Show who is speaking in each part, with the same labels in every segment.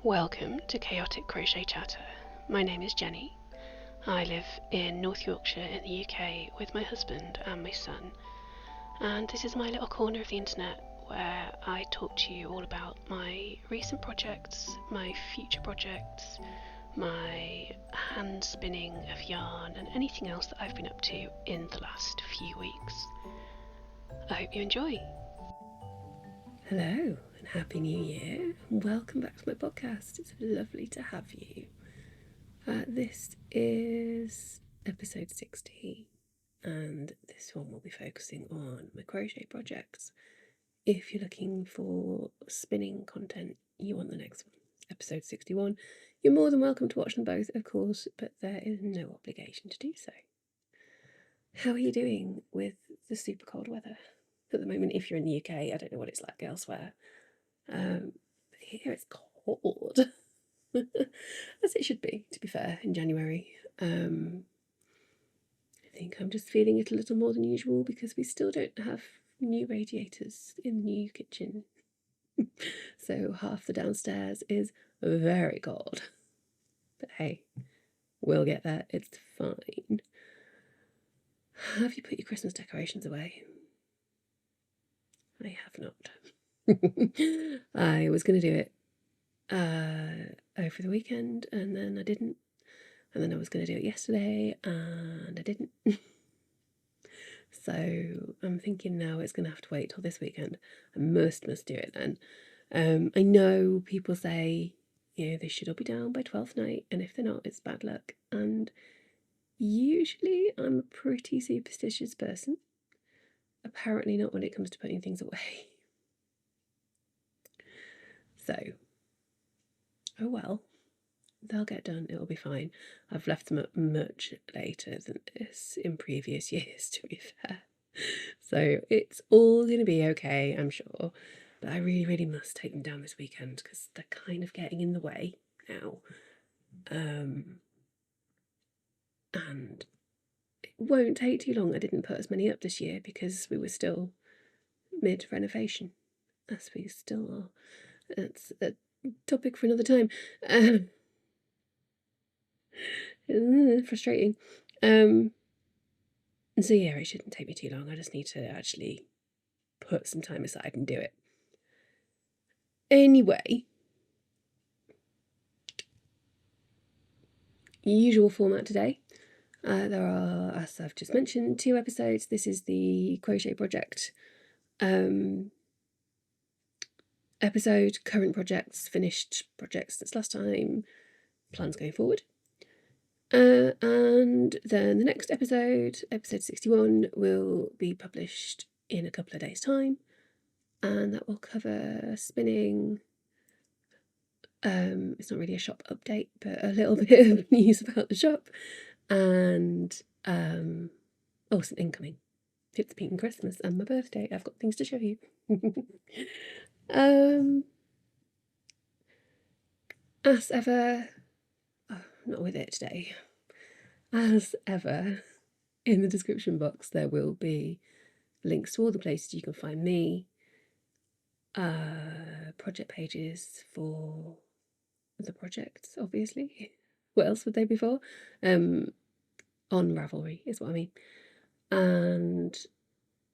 Speaker 1: Welcome to Chaotic Crochet Chatter. My name is Jenny. I live in North Yorkshire in the UK with my husband and my son, and this is my little corner of the internet where I talk to you all about my recent projects, my future projects, my hand spinning of yarn, and anything else that I've been up to in the last few weeks. I hope you enjoy. Hello and Happy New Year. Welcome back to my podcast. It's lovely to have you. This is episode 60 and this one will be focusing on my crochet projects. If you're looking for spinning content, you want the next one, episode 61. You're more than welcome to watch them both, of course, but there is no obligation to do so. How are you doing with the super cold weather at the moment? If you're in the UK, I don't know what it's like elsewhere. But here it's cold, as it should be, to be fair, in January. I think I'm just feeling it a little more than usual because we still don't have new radiators in the new kitchen. So half the downstairs is very cold. But hey, we'll get there, it's fine. Have you put your Christmas decorations away? I have not. I was going to do it over the weekend and then I didn't, and then I was going to do it yesterday and I didn't. So I'm thinking now it's going to have to wait till this weekend. I must do it then. I know people say, you know, they should all be down by 12th night, and if they're not, it's bad luck. And usually I'm a pretty superstitious person. Apparently not when it comes to putting things away. So, oh well, they'll get done, it'll be fine. I've left them up much later than this in previous years, to be fair. So it's all going to be okay, I'm sure. But I really must take them down this weekend because they're kind of getting in the way now. And it won't take too long. I didn't put as many up this year because we were still mid-renovation, as we still are. That's a topic for another time. Frustrating. And so yeah, it shouldn't take me too long. I just need to actually put some time aside and do it. Anyway, usual format today. There are, as I've just mentioned, 2 episodes. This is the crochet project episode, current projects, finished projects since last time, plans going forward. And then the next episode, episode 61, will be published in a couple of days' time, and that will cover spinning. It's not really a shop update, but a little bit of news about the shop, and some incoming. It's been Christmas and my birthday. I've got things to show you. As ever, not with it today. As ever, in the description box there will be links to all the places you can find me, project pages for the projects, obviously. What else would they be for? On Ravelry is what I mean. And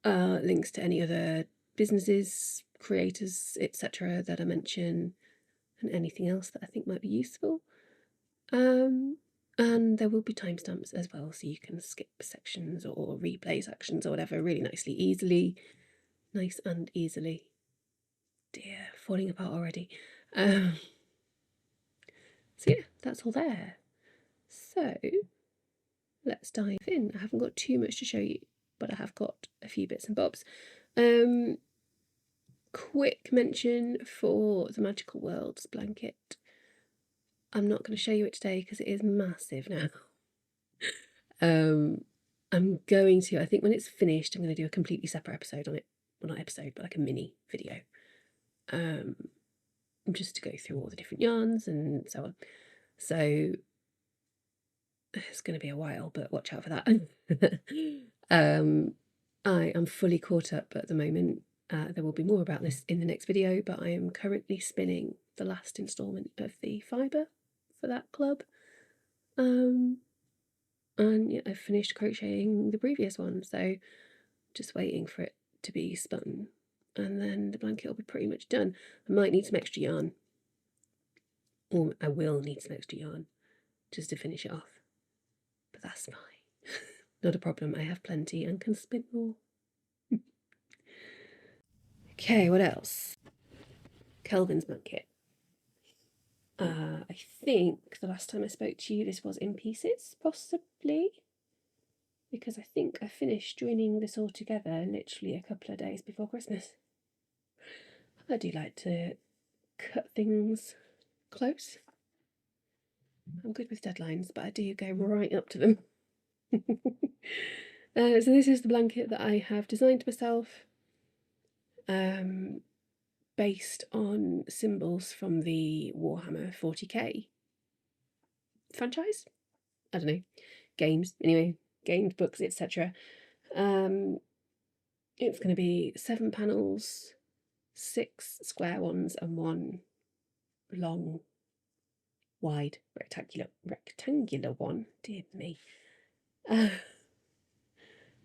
Speaker 1: links to any other businesses, creators, etc. that I mention, and anything else that I think might be useful. And there will be timestamps as well, so you can skip sections or replay sections or whatever really nice and easily. Dear, falling apart already. So yeah, that's all there. So let's dive in. I haven't got too much to show you, but I have got a few bits and bobs. Quick mention for the Magical Worlds blanket. I'm not going to show you it today because it is massive now. I'm going to, I think when it's finished, I'm going to do a completely separate episode on it. Well, not episode, but like a mini video. Just to go through all the different yarns and so on. So it's going to be a while, but watch out for that. I am fully caught up at the moment. There will be more about this in the next video, but I am currently spinning the last instalment of the fibre for that club. And yeah, I finished crocheting the previous one, so just waiting for it to be spun, and then the blanket will be pretty much done. I might need some extra yarn, or I will need some extra yarn just to finish it off, but that's fine. Not a problem, I have plenty and can spin more. Okay, what else? Kelvin's blanket. I think the last time I spoke to you this was in pieces, possibly, because I think I finished joining this all together literally a couple of days before Christmas. I do like to cut things close. I'm good with deadlines, but I do go right up to them. So this is the blanket that I have designed myself, based on symbols from the Warhammer 40k franchise. I don't know, games, anyway, games, books, etc. It's going to be 7 panels, 6 square ones and 1 long, wide, rectangular one. Dear me.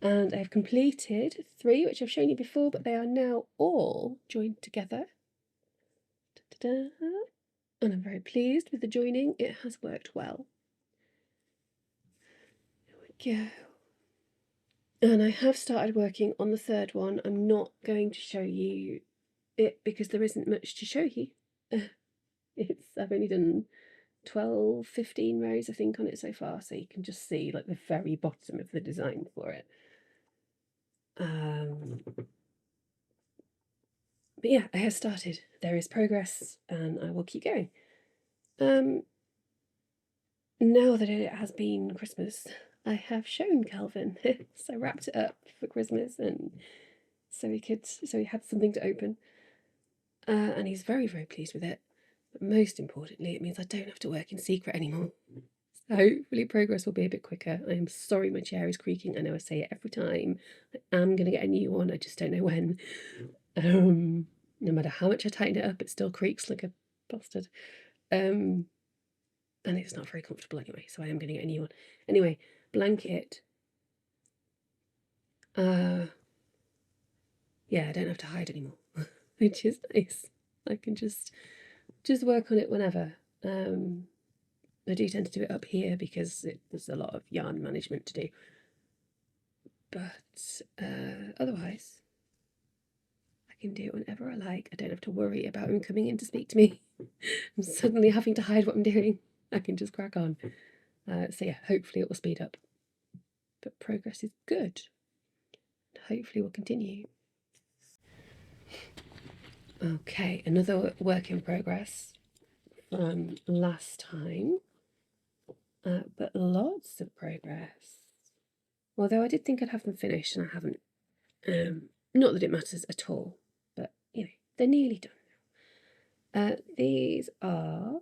Speaker 1: And I've completed 3, which I've shown you before, but they are now all joined together. Da-da-da. And I'm very pleased with the joining. It has worked well. There we go. And I have started working on the 3rd one. I'm not going to show you it because there isn't much to show you. I've only done 12, 15 rows, I think, on it so far, so you can just see like the very bottom of the design for it. But yeah, I have started. There is progress, and I will keep going. Now that it has been Christmas, I have shown Kelvin. So I wrapped it up for Christmas, and so he had something to open. And he's very, very pleased with it. But most importantly, it means I don't have to work in secret anymore. So hopefully progress will be a bit quicker. I am sorry my chair is creaking. I know I say it every time. I am going to get a new one. I just don't know when. No matter how much I tighten it up, it still creaks like a bastard. And it's not very comfortable anyway, so I am going to get a new one. Anyway, blanket. Yeah, I don't have to hide anymore, which is nice. I can just work on it whenever. I do tend to do it up here because there's a lot of yarn management to do. But otherwise, I can do it whenever I like. I don't have to worry about him coming in to speak to me and suddenly having to hide what I'm doing. I can just crack on. So yeah, hopefully it will speed up. But progress is good. Hopefully we'll continue. Okay, another work in progress from last time. But lots of progress. Although I did think I'd have them finished, and I haven't. Not that it matters at all, but you know, they're nearly done. These are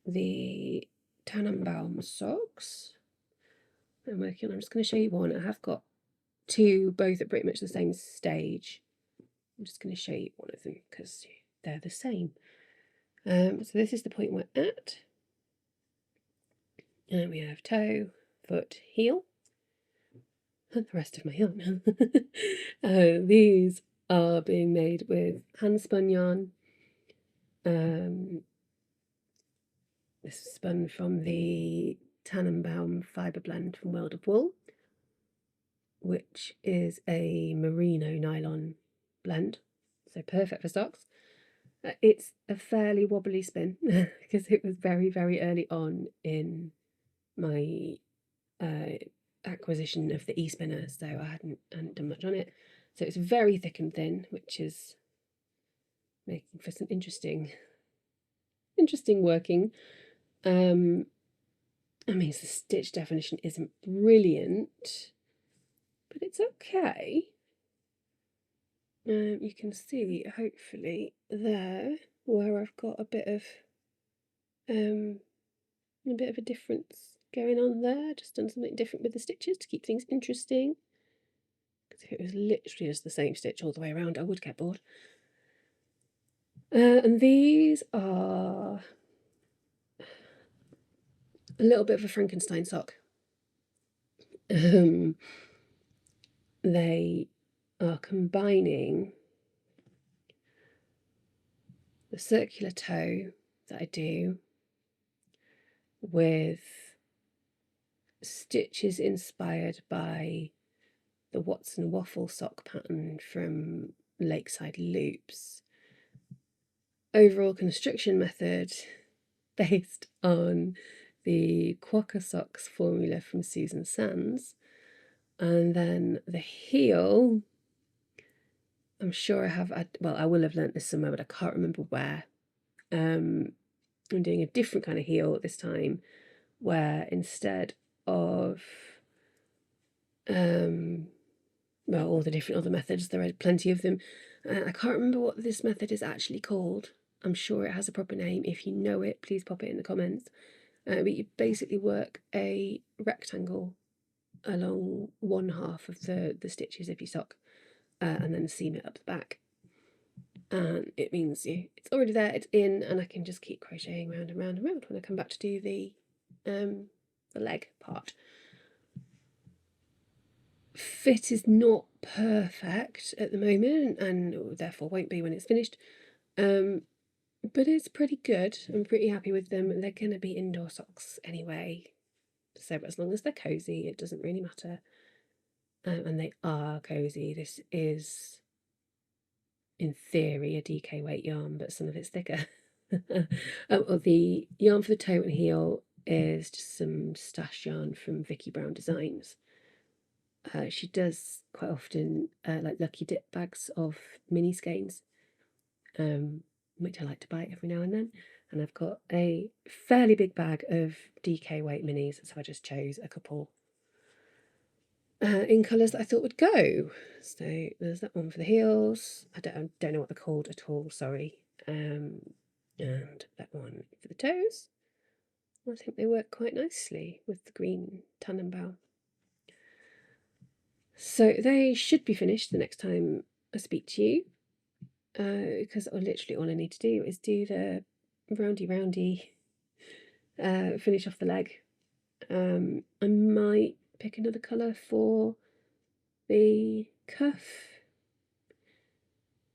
Speaker 1: the Tannenbaum socks I'm working on. I'm just going to show you one. I have got 2, both at pretty much the same stage. I'm just going to show you one of them because they're the same. So this is the point we're at. And we have toe, foot, heel, and the rest of my yarn. These are being made with hand spun yarn. This is spun from the Tannenbaum fibre blend from World of Wool, which is a merino nylon blend, so perfect for socks. It's a fairly wobbly spin because it was very, very early on in my acquisition of the e-spinner, so I hadn't done much on it. So it's very thick and thin, which is making for some interesting working. I mean, the stitch definition isn't brilliant, but it's okay. You can see, hopefully, there where I've got a bit of a difference going on there. Just done something different with the stitches to keep things interesting. Because if it was literally just the same stitch all the way around, I would get bored. And these are a little bit of a Frankenstein sock. They are combining the circular toe that I do with stitches inspired by the Watson waffle sock pattern from Lakeside Loops. Overall construction method based on the Quokka socks formula from Susan Sands. And then the heel, I'm sure I will have learnt this somewhere, but I can't remember where. I'm doing a different kind of heel this time, where instead of all the different other methods, there are plenty of them. I can't remember what this method is actually called. I'm sure it has a proper name. If you know it, please pop it in the comments. But you basically work a rectangle along one half of the stitches of your sock, and then seam it up the back. And it means it's already there, it's in, and I can just keep crocheting round and round and round when I come back to do the leg part. Fit is not perfect at the moment, and therefore won't be when it's finished. But it's pretty good. I'm pretty happy with them. They're going to be indoor socks anyway, so as long as they're cozy, it doesn't really matter. And they are cozy. This is, in theory, a DK weight yarn, but some of it's thicker. The yarn for the toe and heel is just some stash yarn from Vicky Brown Designs. She does quite often like lucky dip bags of mini skeins, which I like to buy every now and then. And I've got a fairly big bag of DK weight minis, so I just chose a couple in colours that I thought would go. So there's that one for the heels. I don't know what they're called at all, sorry. And that one for the toes. I think they work quite nicely with the green Tannenbaum. So they should be finished the next time I speak to you, because literally all I need to do is do the roundy finish off the leg. I might pick another colour for the cuff.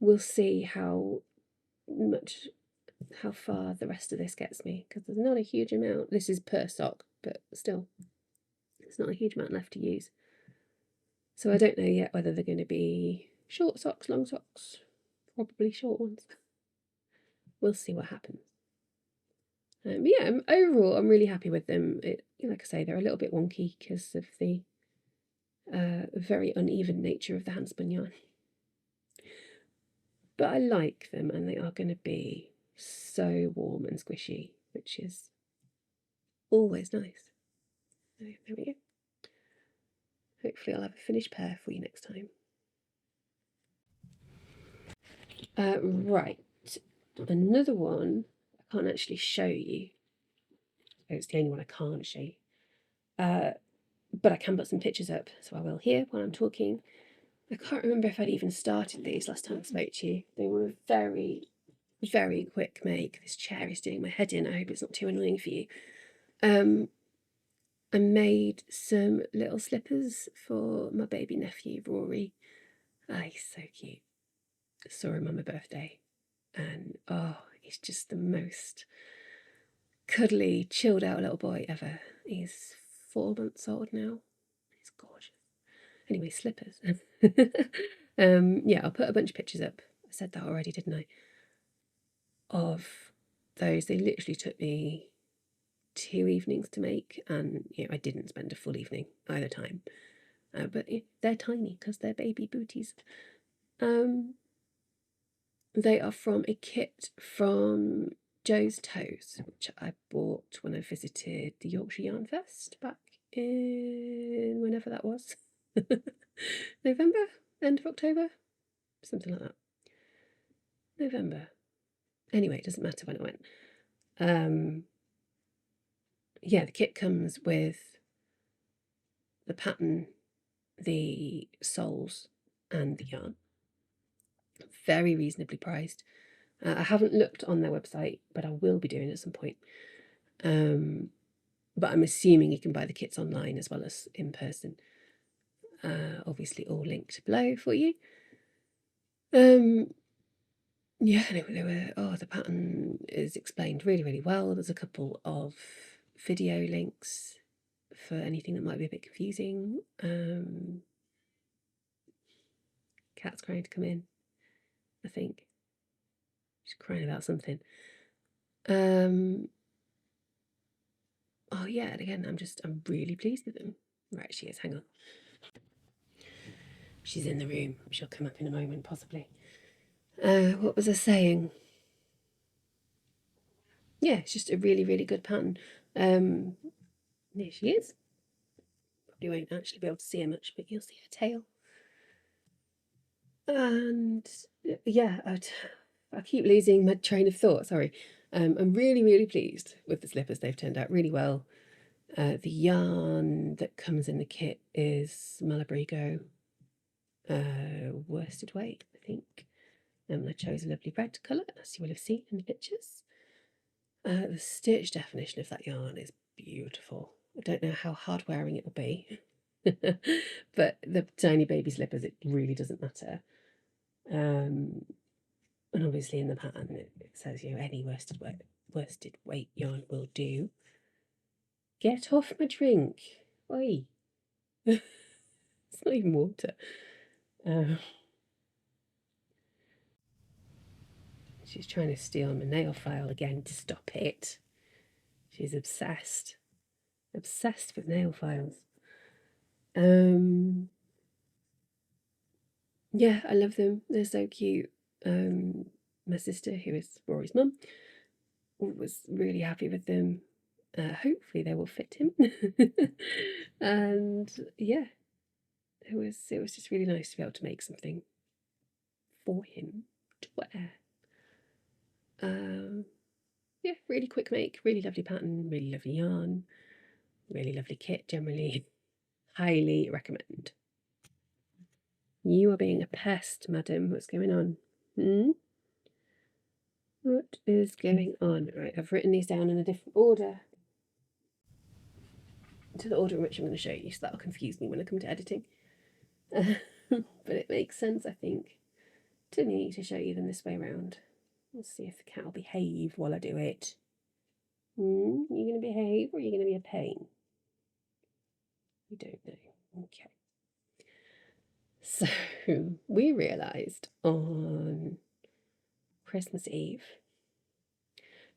Speaker 1: We'll see how far the rest of this gets me, because there's not a huge amount. This is per sock, but still, there's not a huge amount left to use. So I don't know yet whether they're going to be short socks, long socks, probably short ones. We'll see what happens. But yeah, overall, I'm really happy with them. Like I say, they're a little bit wonky because of the very uneven nature of the handspun yarn. But I like them, and they are going to be so warm and squishy, which is always nice. So there we go. Hopefully I'll have a finished pair for you next time. Right, another one I can't actually show you. It's the only one I can't show you. But I can put some pictures up, so I will here while I'm talking. I can't remember if I'd even started these last time I spoke to you. They were a very, very quick make. This chair is doing my head in. I hope it's not too annoying for you. I made some little slippers for my baby nephew, Rory. He's so cute. I saw him on my birthday, and he's just the most cuddly, chilled out little boy ever. He's 4 months old now. He's gorgeous. Anyway, slippers. Yeah, I'll put a bunch of pictures up. I said that already, didn't I? Of those. They literally took me 2 evenings to make, and I didn't spend a full evening either time. But they're tiny because they're baby booties. They are from a kit from Joe's Toes, which I bought when I visited the Yorkshire Yarn Fest back in whenever that was. November? End of October? Something like that. November. Anyway, it doesn't matter when I went. Yeah, the kit comes with the pattern, the soles, and the yarn. Very reasonably priced. I haven't looked on their website, but I will be doing at some point. But I'm assuming you can buy the kits online as well as in person. Obviously all linked below for you. Yeah, the pattern is explained really, really well. There's a couple of video links for anything that might be a bit confusing. Cat's crying to come in, I think. She's crying about something. Oh yeah, and again, I'm really pleased with them. Right, she is, hang on. She's in the room. She'll come up in a moment, possibly. What was I saying? Yeah, it's just a really, really good pattern. There she is. Probably won't actually be able to see her much, but you'll see her tail. And yeah, I keep losing my train of thought, sorry. I'm really, really pleased with the slippers. They've turned out really well. The yarn that comes in the kit is Malabrigo worsted weight, I think. I chose a lovely red colour, as you will have seen in the pictures. The stitch definition of that yarn is beautiful. I don't know how hard wearing it will be, but the tiny baby slippers, it really doesn't matter. And obviously in the pattern it says, you know, any worsted weight yarn will do. Get off my drink. Oi. It's not even water. She's trying to steal my nail file again. To stop it. She's obsessed. Obsessed with nail files. Yeah, I love them. They're so cute. My sister, who is Rory's mum, was really happy with them. Hopefully they will fit him. And yeah, it was just really nice to be able to make something for him to wear. Yeah, really quick make, really lovely pattern, really lovely yarn, really lovely kit generally. Highly recommend. You are being a pest, madam. What's going on? What is going on? Right, I've written these down in a different order to the order in which I'm going to show you, so that'll confuse me when I come to editing. But it makes sense, I think, to me to show you them this way around. Let's see if the cat will behave while I do it. You going to behave, or are you going to be a pain? We don't know. Okay. So we realised on Christmas Eve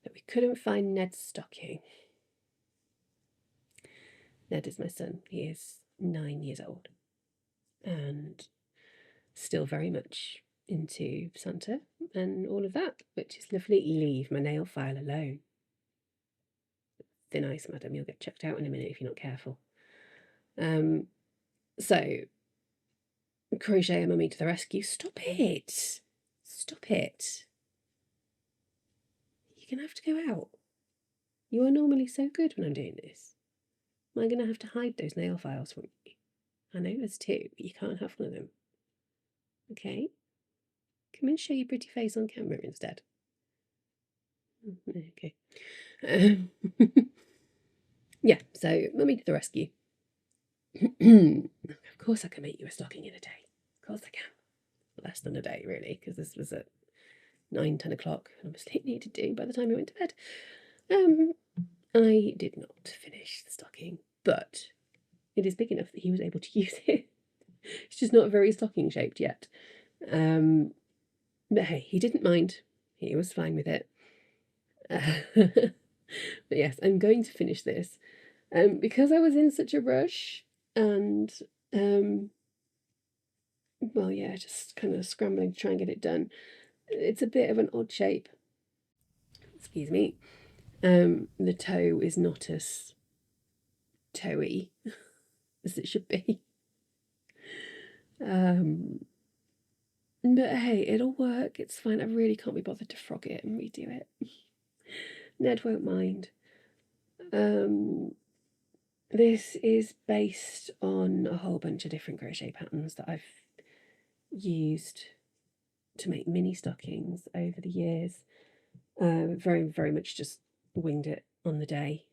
Speaker 1: that we couldn't find Ned's stocking. Ned is my son. He is 9 years old and still very much into Santa and all of that, which is lovely. Leave my nail file alone. Thin ice, madam. You'll get chucked out in a minute if you're not careful. So Crochet and Mummy to the rescue. Stop it. Stop it. You're going to have to go out. You are normally so good when I'm doing this. Am I going to have to hide those nail files from you? I know there's two, but you can't have one of them. Okay? Come and show your pretty face on camera instead. Okay. Yeah, so Mummy to the rescue. Of course I can make you a stocking in a day. Of course I can. Less than a day, really, because this was at 9-10 o'clock, and obviously it needed doing by the time I went to bed. I did not finish the stocking, but it is big enough that he was able to use it. It's just not very stocking shaped yet. But hey, he didn't mind. He was fine with it. But yes, I'm going to finish this. Because I was in such a rush and well, yeah, just kind of scrambling to try and get it done. It's a bit of an odd shape. Excuse me. The toe is not as toey as it should be. But hey, it'll work. It's fine. I really can't be bothered to frog it and redo it. Ned won't mind. This is based on a whole bunch of different crochet patterns that I've used to make mini stockings over the years. Very, very much just winged it on the day.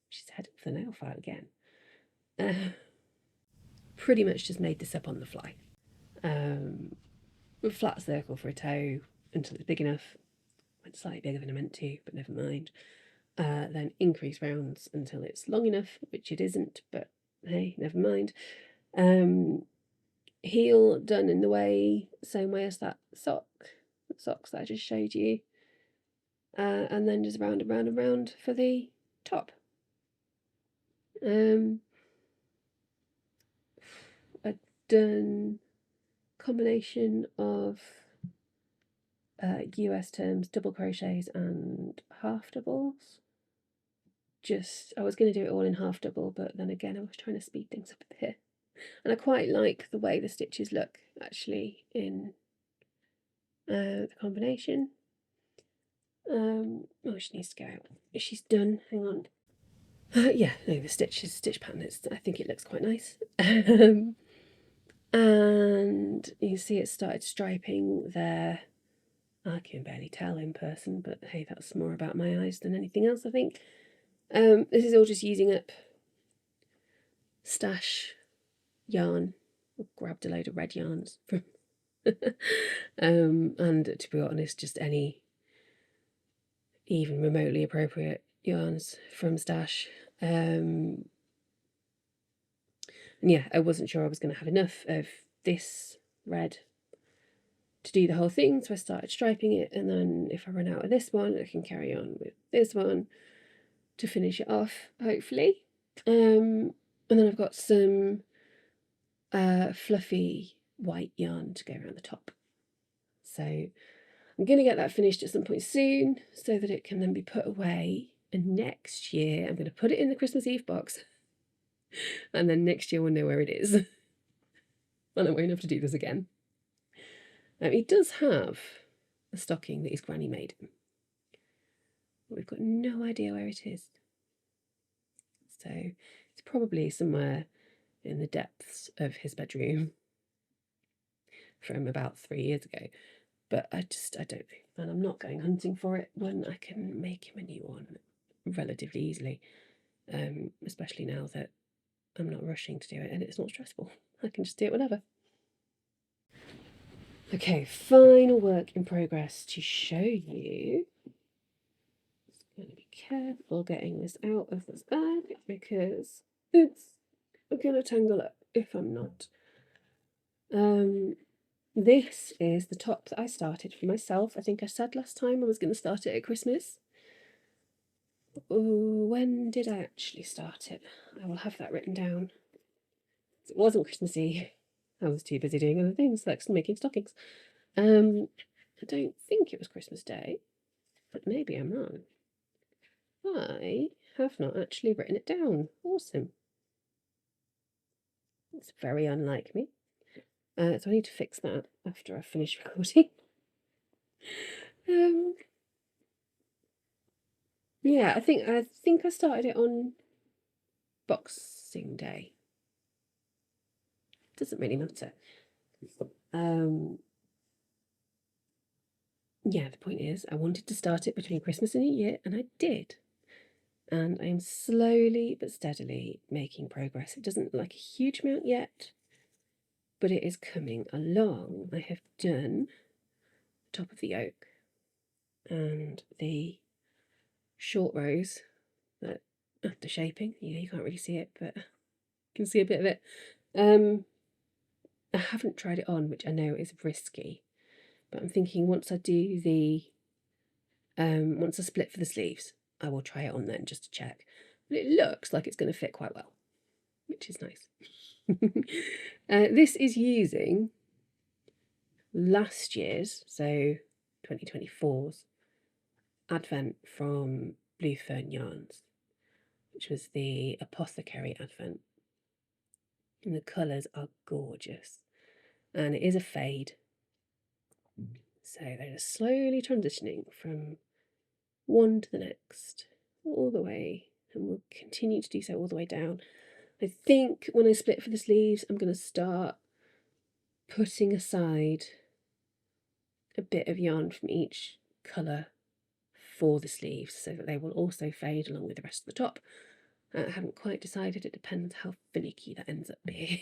Speaker 1: She's headed for the nail file again. Pretty much just made this up on the fly. A flat circle for a toe until it's big enough. Went slightly bigger than I meant to, but never mind. Then increase rounds until it's long enough, which it isn't, but hey, never mind. Heel done in the same way as that socks that I just showed you. And then just round and round and round for the top. I've done combination of US terms, double crochets and half doubles. I was going to do it all in half double, but then again I was trying to speed things up a bit. And I quite like the way the stitches look actually in the combination. Oh, she needs to go out. She's done. Hang on. Yeah, no, the stitch pattern I think it looks quite nice. And you see it started striping there. I can barely tell in person, but hey, that's more about my eyes than anything else, I think. This is all just using up stash yarn. I grabbed a load of red yarns from and to be honest, just any even remotely appropriate yarns from stash. And yeah, I wasn't sure I was going to have enough of this red to do the whole thing, so I started striping it, and then if I run out of this one I can carry on with this one to finish it off, hopefully. And then I've got some fluffy white yarn to go around the top, so I'm going to get that finished at some point soon so that it can then be put away, and next year I'm going to put it in the Christmas Eve box and then next year we'll know where it is and I won't have to do this again. He does have a stocking that his granny made him, but we've got no idea where it is, so it's probably somewhere in the depths of his bedroom from about 3 years ago, but I don't know, and I'm not going hunting for it when I can make him a new one relatively easily, especially now that I'm not rushing to do it and it's not stressful. I can just do it whenever. Okay, final work in progress to show you. Just going to be careful getting this out of this bag because it's going to tangle up if I'm not. This is the top that I started for myself. I think I said last time I was going to start it at Christmas. When did I actually start it? I will have that written down. It wasn't Christmassy. I was too busy doing other things like making stockings. I don't think it was Christmas Day, but maybe I'm wrong. I have not actually written it down. Awesome. It's very unlike me. So I need to fix that after I finish recording. Yeah, I think I started it on Boxing Day. Doesn't really matter. Yeah, the point is I wanted to start it between Christmas and New Year, and I did. And I'm slowly but steadily making progress. It doesn't look like a huge amount yet, but it is coming along. I have done the top of the yoke and the short rows that after shaping, you can't really see it, but you can see a bit of it. I haven't tried it on, which I know is risky, but I'm thinking once I do the once I split for the sleeves, I will try it on then just to check. But it looks like it's going to fit quite well, which is nice. This is using last year's, so 2024's advent from Blue Fern Yarns, which was the Apothecary advent. And the colours are gorgeous. And it is a fade. So they're just slowly transitioning from one to the next, all the way, and we'll continue to do so all the way down. I think when I split for the sleeves, I'm going to start putting aside a bit of yarn from each colour for the sleeves so that they will also fade along with the rest of the top. I haven't quite decided. It depends how finicky that ends up being.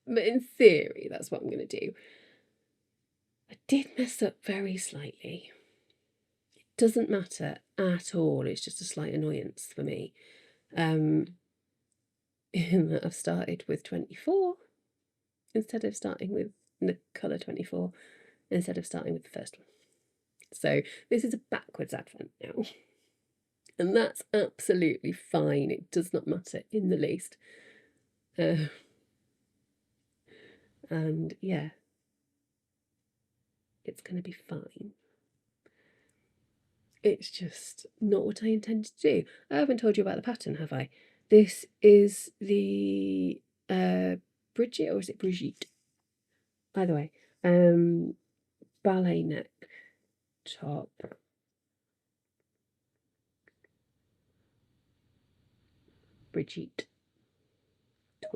Speaker 1: But in theory, that's what I'm going to do. I did mess up very slightly. It doesn't matter at all. It's just a slight annoyance for me. In that I've started with 24 instead of starting with the colour 24 instead of starting with the first one. So this is a backwards advent now. And that's absolutely fine. It does not matter in the least. And yeah, it's going to be fine. It's just not what I intended to do. I haven't told you about the pattern, have I? This is the Bridgette, or is it Bridgette? Either way, ballet neck top. Bridgette.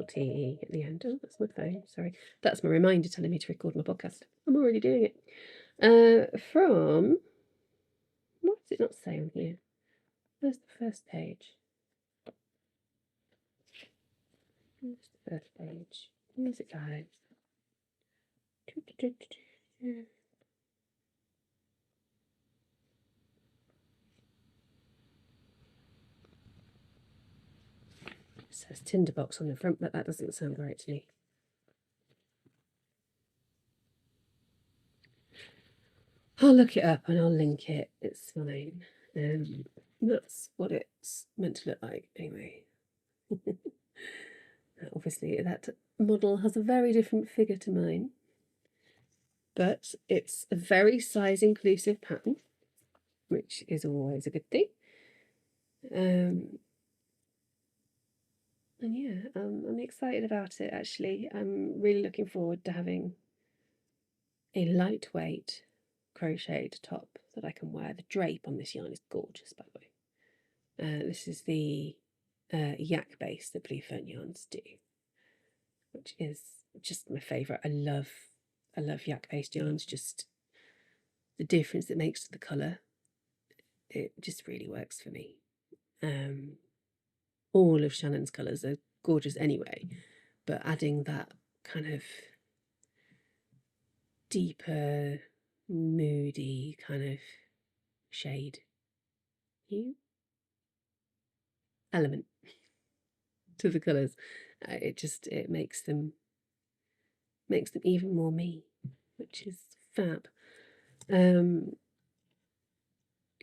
Speaker 1: T at the end. Oh, that's my phone. Sorry, that's my reminder telling me to record my podcast. I'm already doing it. From, what does it not say on here? Where's the first page? Where's the first page? Where's it go? It says tinderbox on the front, but that doesn't sound right to me. I'll look it up and I'll link it. It's fine. That's what it's meant to look like anyway. Obviously, that model has a very different figure to mine, but it's a very size inclusive pattern, which is always a good thing. And yeah, I'm excited about it actually. I'm really looking forward to having a lightweight crocheted top that I can wear. The drape on this yarn is gorgeous, by the way. This is the yak base that Blue Fern yarns do, which is just my favourite. I love yak based yarns. Just the difference it makes to the colour, it just really works for me. All of Shannon's colours are gorgeous anyway, but adding that kind of deeper, moody kind of shade hue element to the colours, it makes them even more me, which is fab. So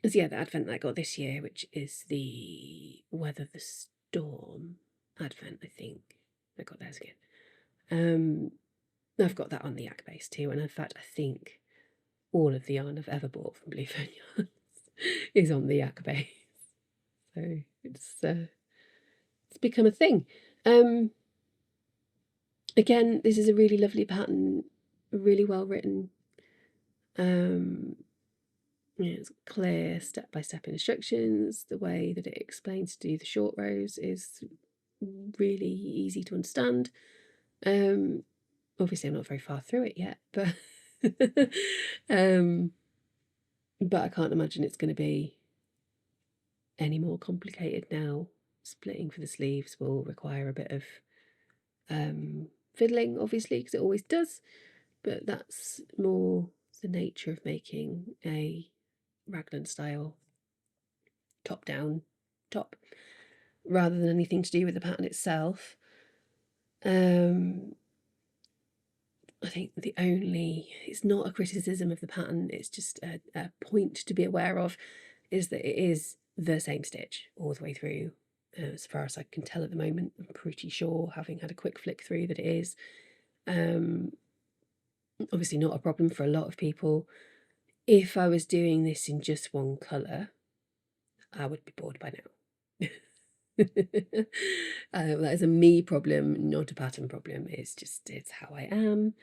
Speaker 1: yeah, the advent that I got this year, which is the Weather the Storm advent, I think I got theirs again. I've got that on the yak base too, and in fact I think all of the yarn I've ever bought from Blue Fern yarns is on the yak base, so it's become a thing. Again, this is a really lovely pattern, really well written. It's clear step-by-step instructions. The way that it explains to do the short rows is really easy to understand. Obviously I'm not very far through it yet, but but I can't imagine it's going to be any more complicated now. Splitting for the sleeves will require a bit of fiddling, obviously, because it always does, but that's more the nature of making a raglan style top down top rather than anything to do with the pattern itself. I think it's not a criticism of the pattern, it's just a point to be aware of, is that it is the same stitch all the way through. As far as I can tell at the moment, I'm pretty sure, having had a quick flick through, that it is. Obviously not a problem for a lot of people. If I was doing this in just one colour, I would be bored by now. That is a me problem, not a pattern problem. It's how I am.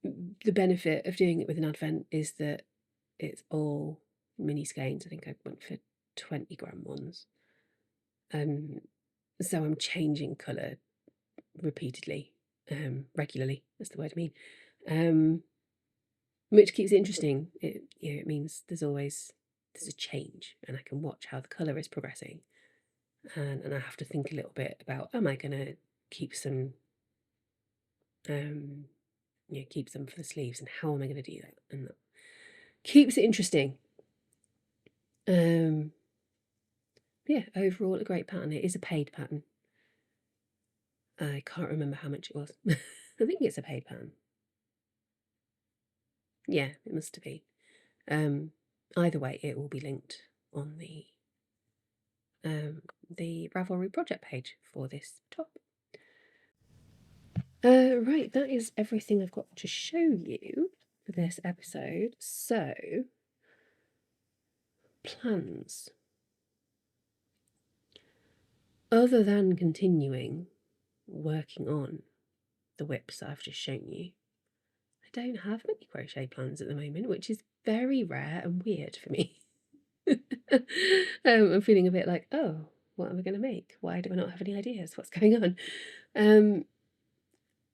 Speaker 1: The benefit of doing it with an advent is that it's all mini skeins. I think I went for 20 gram ones. So I'm changing colour repeatedly, regularly, that's the word I mean, which keeps it interesting. It means there's a change, and I can watch how the colour is progressing, and I have to think a little bit about, am I going to keep some, keep some for the sleeves, and how am I going to do that? And that keeps it interesting. Yeah, overall a great pattern. It is a paid pattern. I can't remember how much it was. I think it's a paid pattern. Yeah, it must have been. Either way, it will be linked on the Ravelry project page for this top. Right, that is everything I've got to show you for this episode. So, plans. Other than continuing working on the whips that I've just shown you, I don't have many crochet plans at the moment, which is very rare and weird for me. I'm feeling a bit like, oh, what am I going to make? Why do I not have any ideas? What's going on?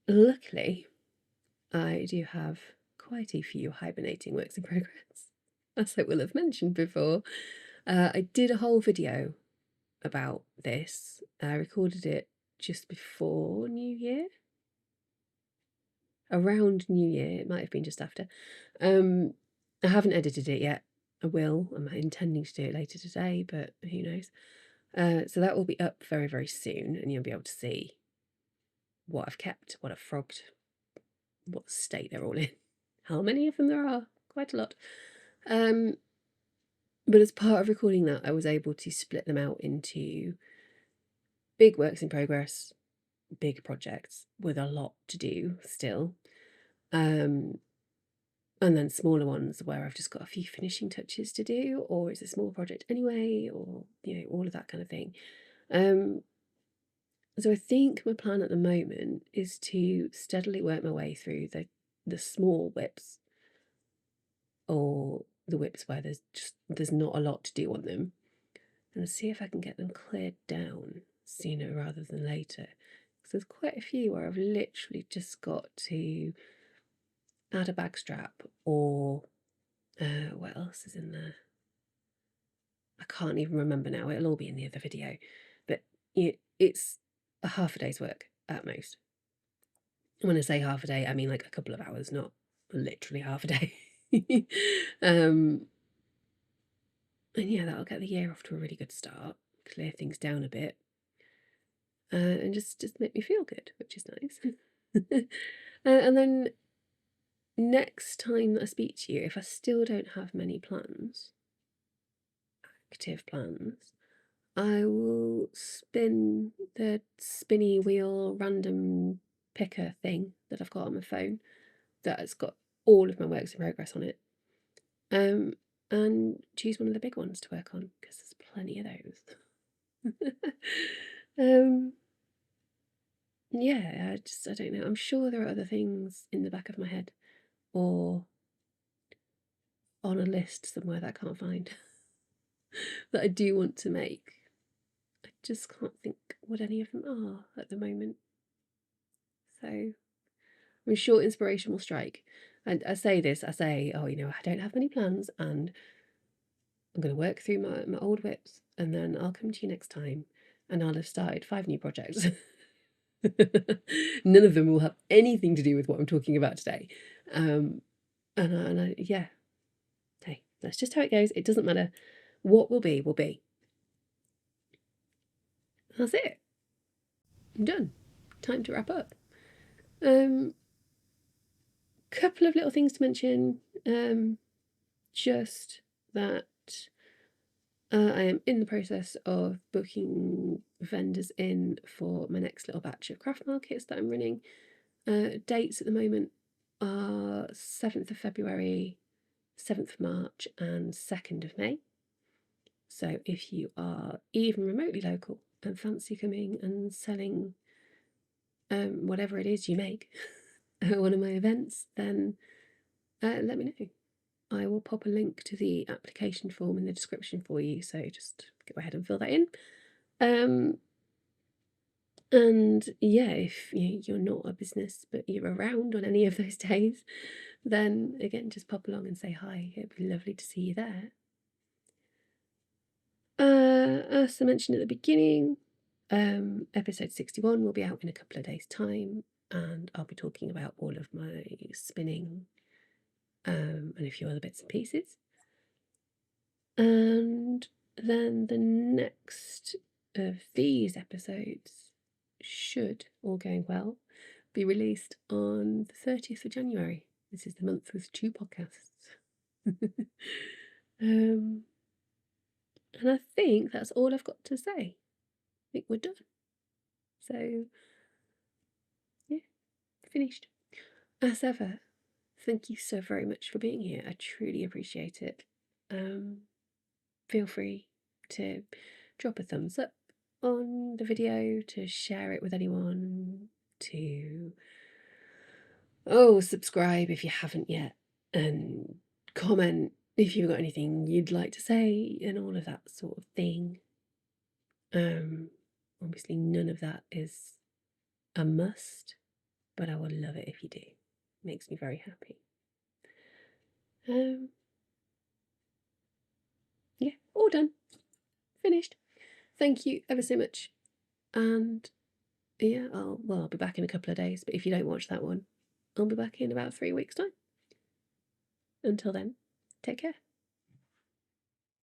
Speaker 1: Luckily, I do have quite a few hibernating works in progress, as I will have mentioned before. I did a whole video about this. I recorded it just before New Year. Around New Year, it might have been just after. I haven't edited it yet. I will. I'm intending to do it later today, but who knows. So that will be up very, very soon, and you'll be able to see what I've kept, what I've frogged, what state they're all in, how many of them there are. Quite a lot. But as part of recording that, I was able to split them out into big works in progress, big projects with a lot to do still, and then smaller ones where I've just got a few finishing touches to do, or it's a small project anyway, or all of that kind of thing. So I think my plan at the moment is to steadily work my way through the small whips, or the whips where there's not a lot to do on them, and see if I can get them cleared down sooner rather than later. Because there's quite a few where I've literally just got to add a bag strap, or what else is in there? I can't even remember now. It'll all be in the other video. But it's a half a day's work at most. When I say half a day, I mean like a couple of hours, not literally half a day. And yeah, that'll get the year off to a really good start, clear things down a bit, and just make me feel good, which is nice. And then next time that I speak to you, if I still don't have many plans, active plans, I will spin the spinny wheel random picker thing that I've got on my phone that has got all of my works in progress on it, and choose one of the big ones to work on, because there's plenty of those. Yeah, I don't know. I'm sure there are other things in the back of my head or on a list somewhere that I can't find that I do want to make. I just can't think what any of them are at the moment. So I'm sure inspiration will strike. And I say, oh, I don't have many plans, and I'm going to work through my old whips, and then I'll come to you next time, and I'll have started 5 new projects. None of them will have anything to do with what I'm talking about today. Yeah, hey, that's just how it goes. It doesn't matter. What will be, will be. That's it. I'm done. Time to wrap up. Couple of little things to mention. Just that I am in the process of booking vendors in for my next little batch of craft markets that I'm running. Dates at the moment are 7th of February, 7th of March, and 2nd of May. So if you are even remotely local and fancy coming and selling whatever it is you make at one of my events, then let me know. I will pop a link to the application form in the description for you, so just go ahead and fill that in. And yeah, if you're not a business but you're around on any of those days, then again, just pop along and say hi. It'd be lovely to see you there. As I mentioned at the beginning, episode 61 will be out in a couple of days' time, and I'll be talking about all of my spinning and a few other bits and pieces. And then the next of these episodes should, all going well, be released on the 30th of January. This is the month with 2 podcasts. And I think that's all I've got to say. I think we're done. So, yeah, finished. As ever, thank you so very much for being here. I truly appreciate it. Feel free to drop a thumbs up on the video, to share it with anyone, to subscribe if you haven't yet, and comment if you've got anything you'd like to say, and all of that sort of thing. Obviously none of that is a must, but I would love it if you do. It makes me very happy. Yeah, all done. Finished. Thank you ever so much. And yeah, I'll be back in a couple of days, but if you don't watch that one, I'll be back in about 3 weeks' time. Until then, take care.